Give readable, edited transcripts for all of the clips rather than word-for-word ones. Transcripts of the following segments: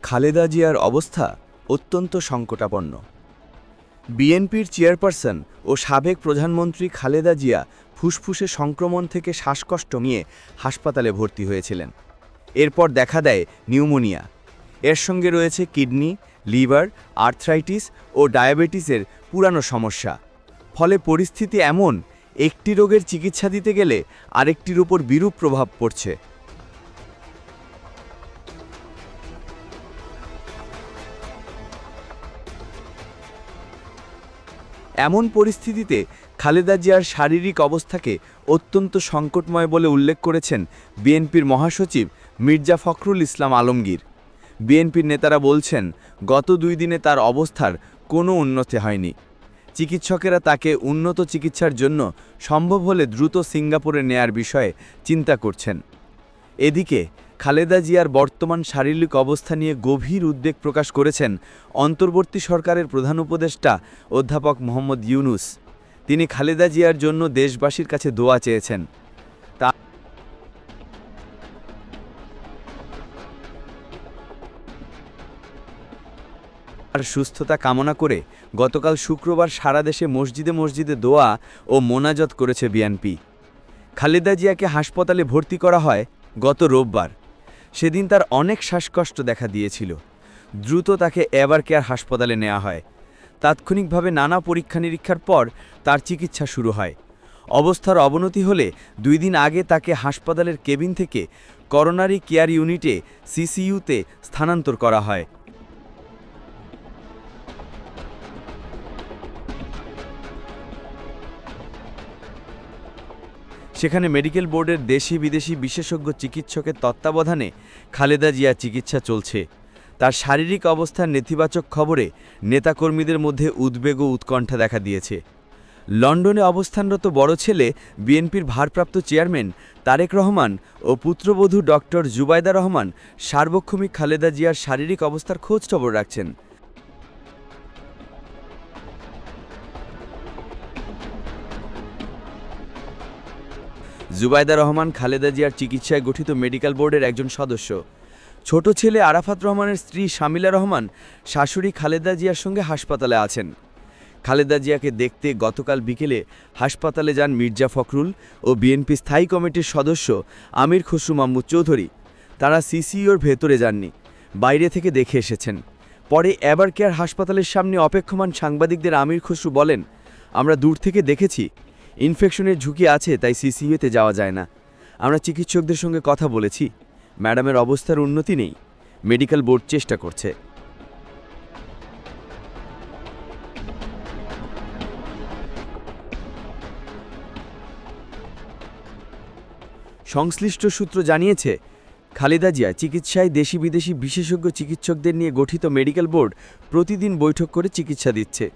খালেদা জিয়ার অবস্থা অত্যন্ত সংকটাপন্ন। বিএনপির চেয়ারপারসন ও সাবেক প্রধানমন্ত্রী খালেদা জিয়া ফুসফুসে সংক্রমণ থেকে শ্বাসকষ্ট নিয়ে হাসপাতালে ভর্তি হয়েছিলেন। এরপর দেখা দেয় নিউমোনিয়া। এর সঙ্গে রয়েছে কিডনি, লিভার, আর্থ্রাইটিস ও ডায়াবেটিসের পুরানো সমস্যা। ফলে পরিস্থিতি এমন, একটি রোগের চিকিৎসা দিতে গেলে আরেকটির উপর বিরূপ প্রভাব পড়ছে। এমন পরিস্থিতিতে খালেদা জিয়ার শারীরিক অবস্থাকে অত্যন্ত সংকটময় বলে উল্লেখ করেছেন বিএনপির মহাসচিব মির্জা ফখরুল ইসলাম আলমগীর। বিএনপির নেতারা বলছেন, গত 2 দিনে তার অবস্থার কোনো উন্নতি হয়নি। চিকিৎসকেরা তাকে উন্নত চিকিৎসার জন্য সম্ভব হলে দ্রুত সিঙ্গাপুরে নেয়ার বিষয়ে চিন্তা করছেন। এদিকে খালেদা জিয়ার বর্তমান শারীরিক অবস্থা নিয়ে গভীর উদ্বেগ প্রকাশ করেছেন অন্তর্বর্তী সরকারের প্রধান উপদেষ্টা অধ্যাপক মোহাম্মদ ইউনুস। তিনি খালেদা জিয়ার জন্য দেশবাসীর কাছে দোয়া চেয়েছেন। তার সুস্থতা কামনা করে গতকাল শুক্রবার সারা দেশে মসজিদে মসজিদে দোয়া ও মোনাজাত করেছে বিএনপি। খালেদা জিয়াকে হাসপাতালে ভর্তি করা হয় গত রোববার। সেদিন তার অনেক শ্বাসকষ্ট দেখা দিয়েছিল। দ্রুত তাকে এভার কেয়ার হাসপাতালে নেওয়া হয়। তাৎক্ষণিকভাবে নানা পরীক্ষা নিরীক্ষার পর তার চিকিৎসা শুরু হয়। অবস্থার অবনতি হলে 2 দিন আগে তাকে হাসপাতালের কেবিন থেকে করোনারি কেয়ার ইউনিটে সিসিইউতে স্থানান্তর করা হয়। সেখানে মেডিকেল বোর্ডের দেশি বিদেশি বিশেষজ্ঞ চিকিৎসকের তত্ত্বাবধানে খালেদা জিয়ার চিকিৎসা চলছে। তার শারীরিক অবস্থার নেতিবাচক খবরে নেতাকর্মীদের মধ্যে উদ্বেগ ও উৎকণ্ঠা দেখা দিয়েছে। লন্ডনে অবস্থানরত বড় ছেলে বিএনপির ভারপ্রাপ্ত চেয়ারম্যান তারেক রহমান ও পুত্রবধূ ডক্টর জুবাইদা রহমান সার্বক্ষণিক খালেদা জিয়ার শারীরিক অবস্থার খোঁজখবর রাখছেন। জুবাইদা রহমান খালেদা জিয়ার চিকিৎসায় গঠিত মেডিকেল বোর্ডের একজন সদস্য। ছোট ছেলে আরাফাত রহমানের স্ত্রী শামিলা রহমান শাশুড়ি খালেদা জিয়ার সঙ্গে হাসপাতালে আছেন। খালেদা জিয়াকে দেখতে গতকাল বিকেলে হাসপাতালে যান মির্জা ফখরুল ও বিএনপি স্থায়ী কমিটির সদস্য আমির খসরু মাহমুদ চৌধুরী। তারা সিসিইউর ভেতরে যাননি, বাইরে থেকে দেখে এসেছেন। পরে এভার কেয়ার হাসপাতালের সামনে অপেক্ষমান সাংবাদিকদের আমির খসরু বলেন, আমরা দূর থেকে দেখেছি, ইনফেকশনের ঝুঁকি আছে, তাই সিসিইউতে যাওয়া যায় না। আমরা চিকিৎসকদের সঙ্গে কথা বলেছি, ম্যাডামের অবস্থার উন্নতি নেই, মেডিকেল বোর্ড চেষ্টা করছে। সংশ্লিষ্ট সূত্র জানিয়েছে, খালেদা জিয়া চিকিৎসায় দেশি বিদেশি বিশেষজ্ঞ চিকিৎসকদের নিয়ে গঠিত মেডিকেল বোর্ড প্রতিদিন বৈঠক করে চিকিৎসা দিচ্ছে।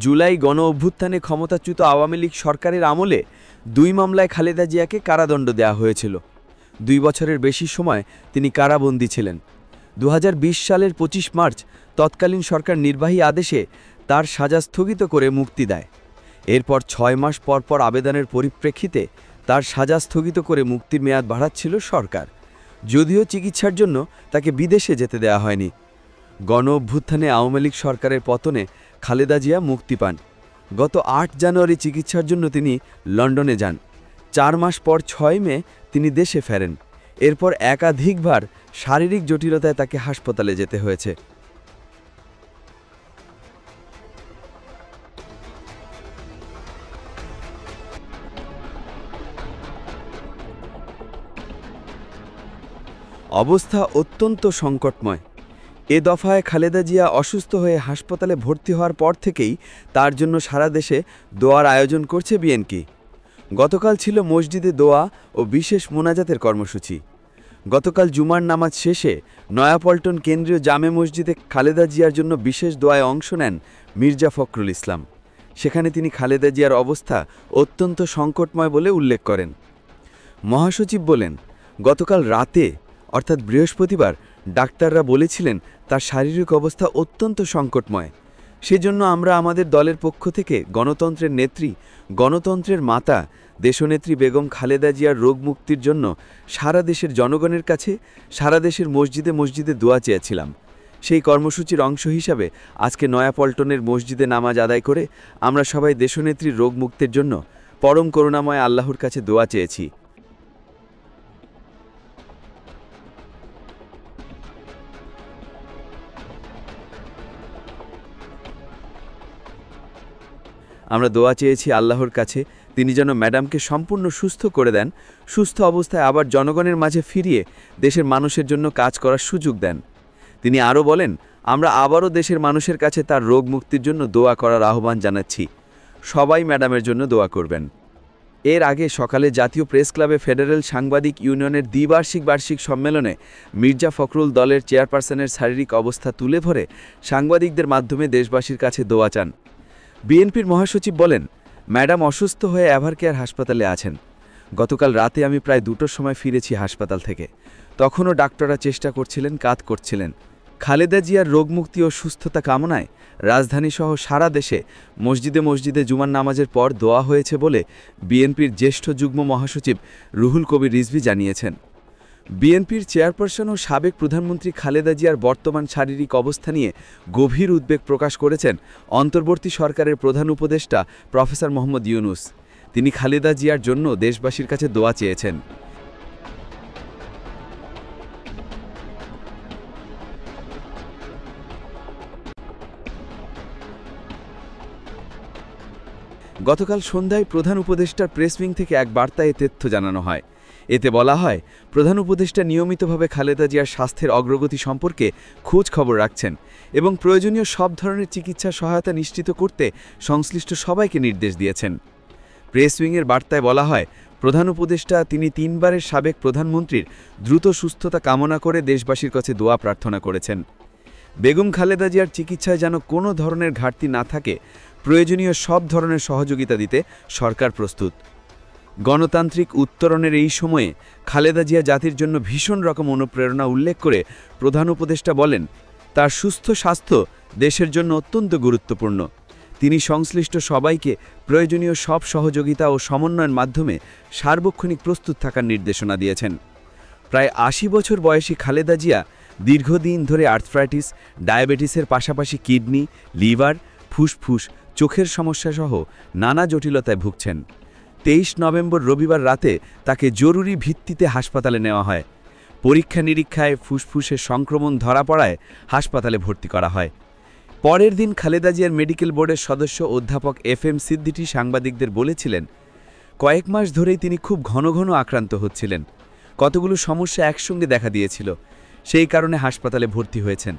জুলাই গণ অভ্যুত্থানে ক্ষমতাচ্যুত আওয়ামী লীগ সরকারের আমলে 2 মামলায় খালেদা জিয়াকে কারাদণ্ড দেওয়া হয়েছিল। 2 বছরের বেশি সময় তিনি কারাবন্দী ছিলেন। 2020 সালের 25 মার্চ তৎকালীন সরকার নির্বাহী আদেশে তার সাজা স্থগিত করে মুক্তি দেয়। এরপর 6 মাস পর পর আবেদনের পরিপ্রেক্ষিতে তার সাজা স্থগিত করে মুক্তির মেয়াদ বাড়াচ্ছিল সরকার। যদিও চিকিৎসার জন্য তাকে বিদেশে যেতে দেওয়া হয়নি। গণ অভ্যুত্থানে আওয়ামী লীগ সরকারের পতনে খালেদা জিয়া মুক্তি পান। গত 8 জানুয়ারি চিকিৎসার জন্য তিনি লন্ডনে যান। 4 মাস পর 6 মে তিনি দেশে ফেরেন। এরপর একাধিকবার শারীরিক জটিলতায় তাকে হাসপাতালে যেতে হয়েছে। অবস্থা অত্যন্ত সংকটময়। এ দফায় খালেদা জিয়া অসুস্থ হয়ে হাসপাতালে ভর্তি হওয়ার পর থেকেই তার জন্য সারা দেশে দোয়ার আয়োজন করছে বিএনপি। গতকাল ছিল মসজিদে দোয়া ও বিশেষ মোনাজাতের কর্মসূচি। গতকাল জুমার নামাজ শেষে নয়াপল্টন কেন্দ্রীয় জামে মসজিদে খালেদা জিয়ার জন্য বিশেষ দোয়ায় অংশ নেন মির্জা ফখরুল ইসলাম। সেখানে তিনি খালেদা জিয়ার অবস্থা অত্যন্ত সংকটময় বলে উল্লেখ করেন। মহাসচিব বলেন, গতকাল রাতে অর্থাৎ বৃহস্পতিবার ডাক্তাররা বলেছিলেন তার শারীরিক অবস্থা অত্যন্ত সংকটময়। সেজন্য আমরা আমাদের দলের পক্ষ থেকে গণতন্ত্রের নেত্রী, গণতন্ত্রের মাতা দেশনেত্রী বেগম খালেদা জিয়ার রোগ মুক্তির জন্য সারা দেশের জনগণের কাছে, সারা দেশের মসজিদে মসজিদে দোয়া চেয়েছিলাম। সেই কর্মসূচির অংশ হিসাবে আজকে নয়াপল্টনের মসজিদে নামাজ আদায় করে আমরা সবাই দেশনেত্রীর রোগ মুক্তির জন্য পরম করুণাময় আল্লাহর কাছে দোয়া চেয়েছি। আমরা দোয়া চেয়েছি আল্লাহর কাছে তিনি যেন ম্যাডামকে সম্পূর্ণ সুস্থ করে দেন, সুস্থ অবস্থায় আবার জনগণের মাঝে ফিরিয়ে দেশের মানুষের জন্য কাজ করার সুযোগ দেন। তিনি আরও বলেন, আমরা আবারও দেশের মানুষের কাছে তার রোগ মুক্তির জন্য দোয়া করার আহ্বান জানাচ্ছি। সবাই ম্যাডামের জন্য দোয়া করবেন। এর আগে সকালে জাতীয় প্রেস ক্লাবে ফেডারেল সাংবাদিক ইউনিয়নের দ্বিবার্ষিক সম্মেলনে মির্জা ফখরুল দলের চেয়ারপারসনের শারীরিক অবস্থা তুলে ধরে সাংবাদিকদের মাধ্যমে দেশবাসীর কাছে দোয়া চান। বিএনপির মহাসচিব বলেন, ম্যাডাম অসুস্থ হয়ে এভারকেয়ার হাসপাতালে আছেন। গতকাল রাতে আমি প্রায় 2টোর সময় ফিরেছি হাসপাতাল থেকে। তখনও ডাক্তাররা চেষ্টা করছিলেন, কাজ করছিলেন। খালেদা জিয়ার রোগমুক্তি ও সুস্থতা কামনায় রাজধানীসহ সারা দেশে মসজিদে মসজিদে জুমার নামাজের পর দোয়া হয়েছে বলে বিএনপির জ্যেষ্ঠ যুগ্ম মহাসচিব রুহুল কবির রিজভী জানিয়েছেন। বিএনপির চেয়ারপারসন ও সাবেক প্রধানমন্ত্রী খালেদা জিয়ার বর্তমান শারীরিক অবস্থা নিয়ে গভীর উদ্বেগ প্রকাশ করেছেন অন্তর্বর্তী সরকারের প্রধান উপদেষ্টা প্রফেসর মোহাম্মদ ইউনুস। তিনি খালেদা জিয়ার জন্য দেশবাসীর কাছে দোয়া চেয়েছেন। গতকাল সন্ধ্যায় প্রধান উপদেষ্টার প্রেস উইং থেকে এক বার্তায় তথ্য জানানো হয়। এতে বলা হয়, প্রধান উপদেষ্টা নিয়মিতভাবে খালেদা জিয়ার স্বাস্থ্যের অগ্রগতি সম্পর্কে খোঁজ খবর রাখছেন এবং প্রয়োজনীয় সব ধরনের চিকিৎসা সহায়তা নিশ্চিত করতে সংশ্লিষ্ট সবাইকে নির্দেশ দিয়েছেন। প্রেস উইংয়ের বার্তায় বলা হয়, প্রধান উপদেষ্টা তিনি 3বারের সাবেক প্রধানমন্ত্রীর দ্রুত সুস্থতা কামনা করে দেশবাসীর কাছে দোয়া প্রার্থনা করেছেন। বেগম খালেদা জিয়ার চিকিৎসায় যেন কোনো ধরনের ঘাটতি না থাকে, প্রয়োজনীয় সব ধরনের সহযোগিতা দিতে সরকার প্রস্তুত। গণতান্ত্রিক উত্তরণের এই সময়ে খালেদা জিয়া জাতির জন্য ভীষণ রকম অনুপ্রেরণা উল্লেখ করে প্রধান উপদেষ্টা বলেন, তার সুস্থ স্বাস্থ্য দেশের জন্য অত্যন্ত গুরুত্বপূর্ণ। তিনি সংশ্লিষ্ট সবাইকে প্রয়োজনীয় সব সহযোগিতা ও সমন্বয়ের মাধ্যমে সার্বক্ষণিক প্রস্তুত থাকার নির্দেশনা দিয়েছেন। প্রায় 80 বছর বয়সী খালেদা জিয়া দীর্ঘদিন ধরে আর্থ্রাইটিস, ডায়াবেটিসের পাশাপাশি কিডনি, লিভার, ফুসফুস, চোখের সমস্যাসহ নানা জটিলতায় ভুগছেন। 23 নভেম্বর রবিবার রাতে তাকে জরুরি ভিত্তিতে হাসপাতালে নেওয়া হয়। পরীক্ষা নিরীক্ষায় ফুসফুসের সংক্রমণ ধরা পড়ায় হাসপাতালে ভর্তি করা হয়। পরের দিন খালেদা জিয়ার মেডিকেল বোর্ডের সদস্য অধ্যাপক FM সিদ্দিকী সাংবাদিকদের বলেছিলেন, কয়েক মাস ধরেই তিনি খুব ঘন ঘন আক্রান্ত হচ্ছিলেন। কতগুলো সমস্যা একসঙ্গে দেখা দিয়েছিল, সেই কারণে হাসপাতালে ভর্তি হয়েছেন।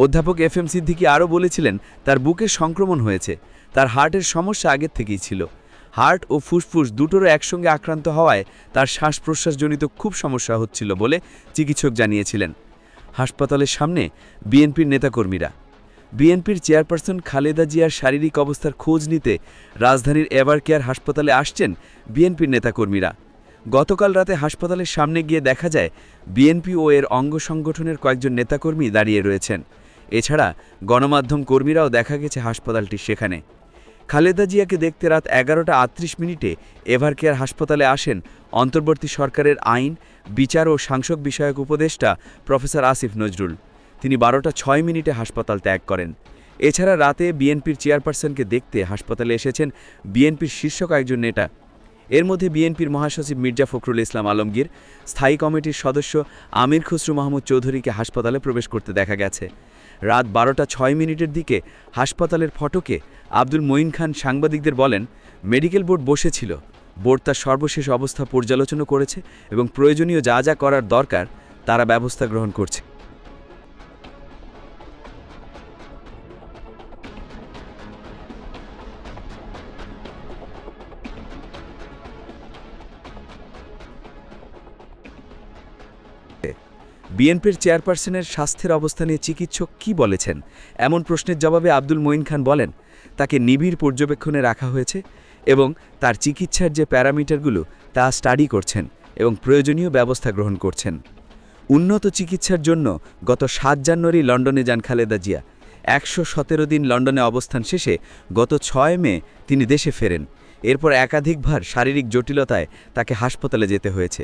অধ্যাপক FM সিদ্দিকী আরও বলেছিলেন, তার বুকে সংক্রমণ হয়েছে, তার হার্টের সমস্যা আগের থেকেই ছিল। হার্ট ও ফুসফুস দুটোরও একসঙ্গে আক্রান্ত হওয়ায় তার শ্বাস প্রশ্বাসজনিত খুব সমস্যা হচ্ছিল বলে চিকিৎসক জানিয়েছিলেন। হাসপাতালের সামনে বিএনপির নেতাকর্মীরা। বিএনপির চেয়ারপারসন খালেদা জিয়ার শারীরিক অবস্থার খোঁজ নিতে রাজধানীর এভারকেয়ার হাসপাতালে আসছেন বিএনপির নেতাকর্মীরা। গতকাল রাতে হাসপাতালের সামনে গিয়ে দেখা যায় বিএনপি ও এর অঙ্গ সংগঠনের কয়েকজন নেতাকর্মী দাঁড়িয়ে রয়েছেন। এছাড়া গণমাধ্যম কর্মীরাও দেখা গেছে হাসপাতালটির সেখানে। খালেদা জিয়াকে দেখতে রাত 11:38 এভারকেয়ার হাসপাতালে আসেন অন্তর্বর্তী সরকারের আইন, বিচার ও সাংসদ বিষয়ক উপদেষ্টা প্রফেসর আসিফ নজরুল। তিনি 12:06 হাসপাতাল ত্যাগ করেন। এছাড়া রাতে বিএনপির চেয়ারপারসনকে দেখতে হাসপাতালে এসেছেন বিএনপির শীর্ষ কয়েকজন নেতা। এর মধ্যে বিএনপির মহাসচিব মির্জা ফখরুল ইসলাম আলমগীর, স্থায়ী কমিটির সদস্য আমির খসরু মাহমুদ চৌধুরীকে হাসপাতালে প্রবেশ করতে দেখা গেছে। রাত 12:06 দিকে হাসপাতালের ফটকে আব্দুল মঈন খান সাংবাদিকদের বলেন, মেডিকেল বোর্ড বসেছিল, বোর্ড তার সর্বশেষ অবস্থা পর্যালোচনা করেছে এবং প্রয়োজনীয় যা যা করার দরকার তারা ব্যবস্থা গ্রহণ করছে। বিএনপির চেয়ারপারসনের স্বাস্থ্যের অবস্থা নিয়ে চিকিৎসক কি বলেছেন, এমন প্রশ্নের জবাবে আব্দুল মঈন খান বলেন, তাকে নিবিড় পর্যবেক্ষণে রাখা হয়েছে এবং তার চিকিৎসার যে প্যারামিটারগুলো তা স্টাডি করছেন এবং প্রয়োজনীয় ব্যবস্থা গ্রহণ করছেন। উন্নত চিকিৎসার জন্য গত ৭ জানুয়ারি লন্ডনে যান খালেদা জিয়া। ১১৭ দিন লন্ডনে অবস্থান শেষে গত ৬ মে তিনি দেশে ফেরেন। এরপর একাধিকবার শারীরিক জটিলতায় তাকে হাসপাতালে যেতে হয়েছে।